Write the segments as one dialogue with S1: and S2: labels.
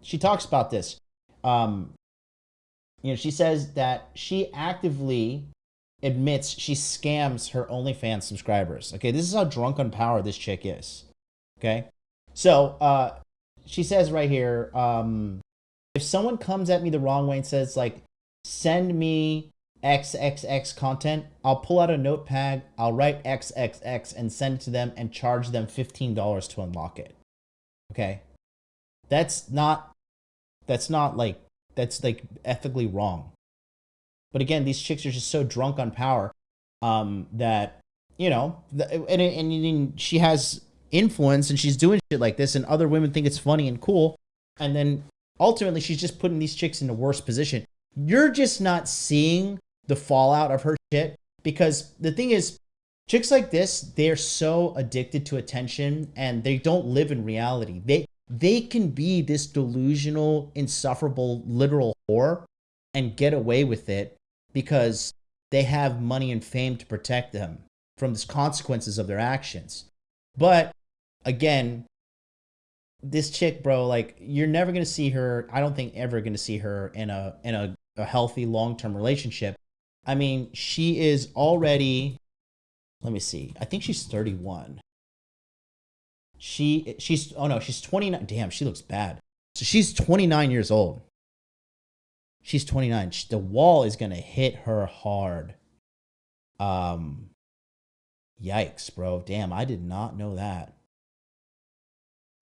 S1: she talks about this. Um, she says that she actively admits she scams her OnlyFans subscribers. Okay, this is how drunk on power this chick is. Okay, so she says right here, if someone comes at me the wrong way and says like, send me XXX content, I'll pull out a notepad, I'll write XXX and send it to them and charge them $15 to unlock it. Okay, that's not like that's like ethically wrong. But again, these chicks are just so drunk on power that and she has influence and she's doing shit like this, and other women think it's funny and cool, and then ultimately she's just putting these chicks in a worse position. You're just not seeing the fallout of her shit, because the thing is, chicks like this, they're so addicted to attention and they don't live in reality. They can be this delusional, insufferable, literal whore and get away with it because they have money and fame to protect them from the consequences of their actions. But again, this chick, bro, like, you're never gonna see her. I don't think ever gonna see her in a healthy long-term relationship. I mean, she is already. Let me see. I think she's 31. She's 29. Damn, she looks bad. So she's 29 years old. She's 29. The wall is gonna hit her hard. Yikes, bro. Damn, I did not know that.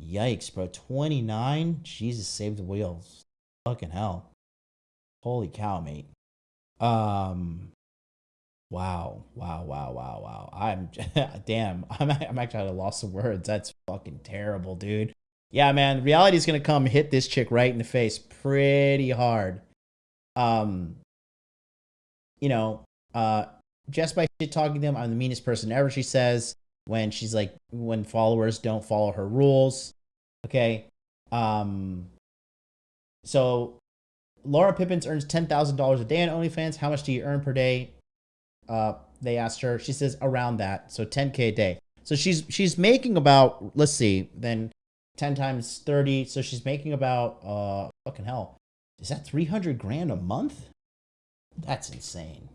S1: Yikes, bro. 29? Jesus, save the wheels. Fucking hell. Holy cow, mate. Wow. I'm damn. I'm actually at a loss of words. That's fucking terrible, dude. Yeah, man. Reality is gonna come hit this chick right in the face pretty hard. Just by shit talking them, I'm the meanest person ever, she says, when she's like, when followers don't follow her rules. Okay. So Laura Pippins earns $10,000 a day on OnlyFans. How much do you earn per day? They asked her. She says around that. So $10K a day. So she's making about, let's see, then 10 times 30. So she's making about, fucking hell. Is that 300 grand a month? That's insane.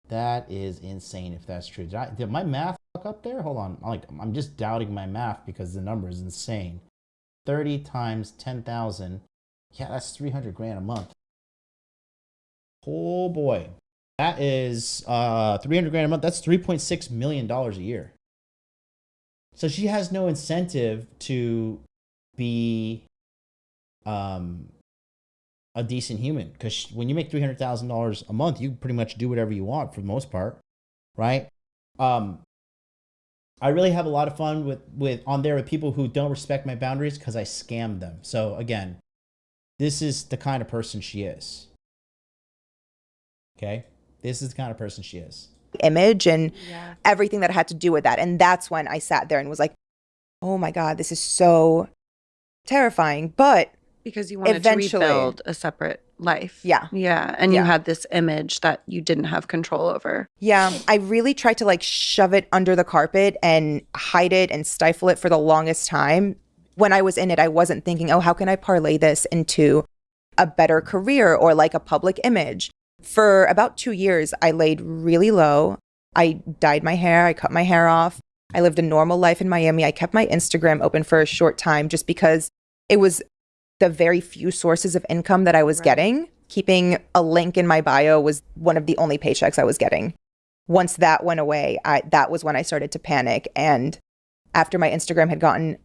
S1: That is insane if that's true. Did my math fuck up there? Hold on. I'm just doubting my math because the number is insane. 30 times 10,000. Yeah, that's 300 grand a month. Oh boy. That is 300 grand a month. That's $3.6 million a year. So she has no incentive to be a decent human, because when you make $300,000 a month, you pretty much do whatever you want for the most part, right? I really have a lot of fun with on there with people who don't respect my boundaries because I scam them. So again, this is the kind of person she is. Okay, this is the kind of person she is.
S2: Image and everything that had to do with that, and that's when I sat there and was like, "Oh my God, this is so terrifying." But
S3: because you wanted to rebuild a separate life.
S2: Yeah.
S3: And you had this image that you didn't have control over.
S2: Yeah. I really tried to like shove it under the carpet and hide it and stifle it for the longest time. When I was in it, I wasn't thinking, oh, how can I parlay this into a better career or like a public image? For about 2 years, I laid really low. I dyed my hair. I cut my hair off. I lived a normal life in Miami. I kept my Instagram open for a short time just because it was the very few sources of income that I was getting. Keeping a link in my bio was one of the only paychecks I was getting. Once that went away, that was when I started to panic. And after my Instagram had gotten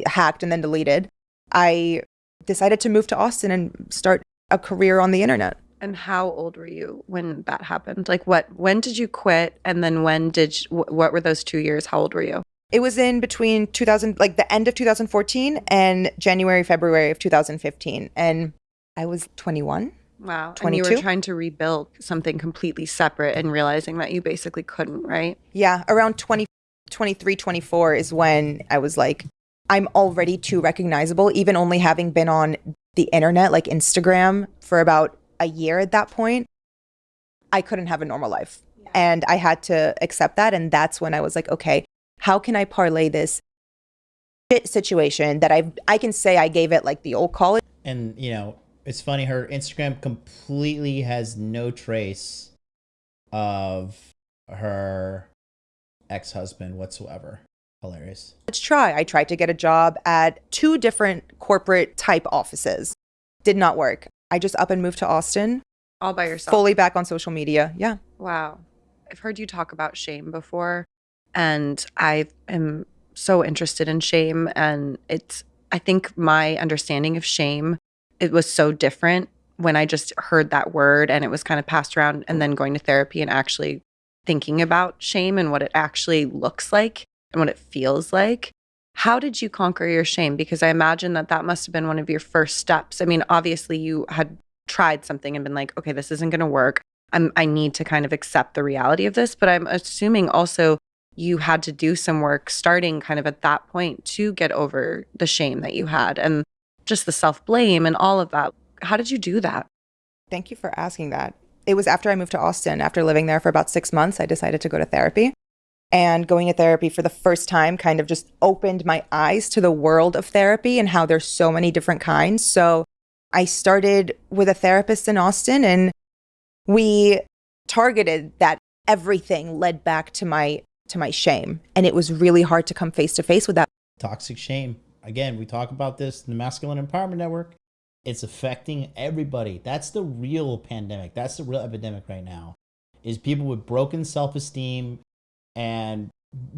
S2: hacked and then deleted, I decided to move to Austin and start a career on the internet.
S3: And how old were you when that happened? Like when did you quit? And then what were those 2 years? How old were you?
S2: It was in between the end of 2014 and January, February of 2015. And I was 21.
S3: Wow.
S2: 22.
S3: And you were trying to rebuild something completely separate and realizing that you basically couldn't, right?
S2: Yeah. Around 23, 24 is when I was like, I'm already too recognizable, even only having been on the internet, like Instagram, for about a year at that point. I couldn't have a normal life. And I had to accept that. And that's when I was like, okay, how can I parlay this shit situation that I can say I gave it like the old college.
S1: And, you know, it's funny, her Instagram completely has no trace of her ex-husband whatsoever. Hilarious.
S2: I tried to get a job at 2 different corporate type offices. Did not work. I just up and moved to Austin.
S3: All by yourself.
S2: Fully back on social media. Yeah.
S3: Wow. I've heard you talk about shame before, and I am so interested in shame. And I think my understanding of shame, it was so different when I just heard that word and it was kind of passed around, and then going to therapy and actually thinking about shame and what it actually looks like and what it feels like. How did you conquer your shame? Because I imagine that must have been one of your first steps. I mean, obviously you had tried something and been like, okay, this isn't going to work. I need to kind of accept the reality of this. But I'm assuming also you had to do some work starting kind of at that point to get over the shame that you had and just the self-blame and all of that. How did you do that?
S2: Thank you for asking that. It was after I moved to Austin. After living there for about 6 months, I decided to go to therapy. And going to therapy for the first time kind of just opened my eyes to the world of therapy and how there's so many different kinds. So I started with a therapist in Austin, and we targeted that everything led back to my shame. And it was really hard to come face to face with that.
S1: Toxic shame. Again, we talk about this in the Masculine Empowerment Network. It's affecting everybody. That's the real pandemic. That's the real epidemic right now, is people with broken self-esteem and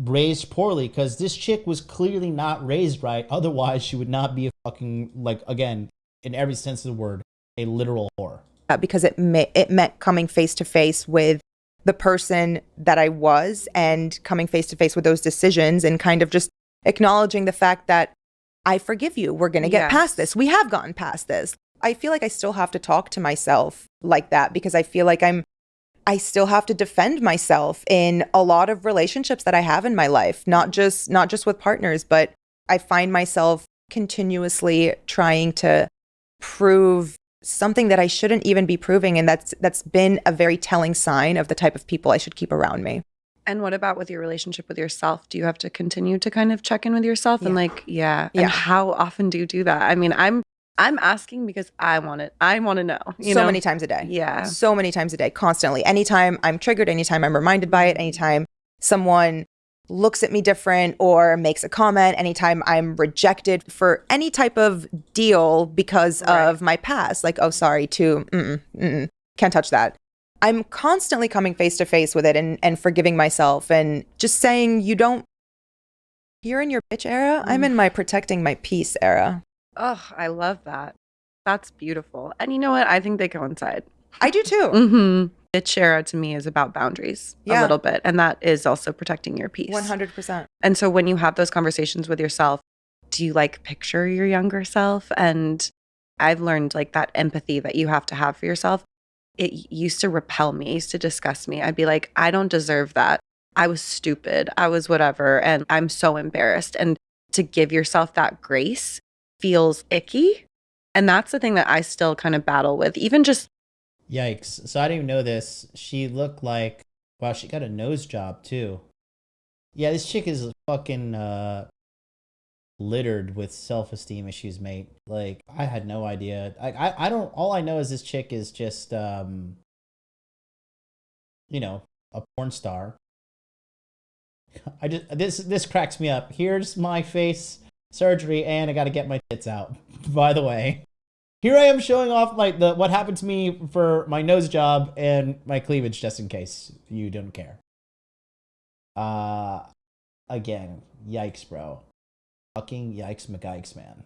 S1: raised poorly, because this chick was clearly not raised right. Otherwise, she would not be a fucking, like, again, in every sense of the word, a literal whore.
S2: Because it meant coming face to face with the person that I was, and coming face to face with those decisions, and kind of just acknowledging the fact that I forgive you. We're going to get past this. We have gotten past this. I feel like I still have to talk to myself like that, because I feel like I still have to defend myself in a lot of relationships that I have in my life, not just with partners, but I find myself continuously trying to prove something that I shouldn't even be proving. And that's been a very telling sign of the type of people I should keep around me.
S3: And what about with your relationship with yourself? Do you have to continue to kind of check in with yourself?
S2: Yeah.
S3: And like, And how often do you do that? I mean, I'm asking because I want it. I want to know. You know?
S2: Many times a day.
S3: Yeah.
S2: So many times a day, constantly. Anytime I'm triggered, anytime I'm reminded by it, anytime someone looks at me different or makes a comment, anytime I'm rejected for any type of deal because of my past, like, oh, sorry, can't touch that. I'm constantly coming face to face with it and forgiving myself and just saying, you're in your bitch era. I'm in my protecting my peace era.
S3: Oh, I love that. That's beautiful. And you know what? I think they coincide.
S2: I do too.
S3: Mm-hmm. Bitch era to me is about boundaries a little bit. And that is also protecting your peace.
S2: 100%.
S3: And so when you have those conversations with yourself, do you like picture your younger self? And I've learned like that empathy that you have to have for yourself. It used to repel me, used to disgust me. I'd be like, I don't deserve that. I was stupid. I was whatever. And I'm so embarrassed. And to give yourself that grace feels icky. And that's the thing that I still kind of battle with, even just.
S1: Yikes. So I didn't even know this. She looked like, wow, she got a nose job too. Yeah, this chick is fucking littered with self-esteem issues, mate. Like, I had no idea. I don't, all I know is this chick is just, you know, a porn star. This cracks me up. Here's my face surgery, and I got to get my tits out. By the way, here I am showing off what happened to me for my nose job and my cleavage, just in case you don't care. Again, yikes, bro. Fucking yikes, McGikes, man.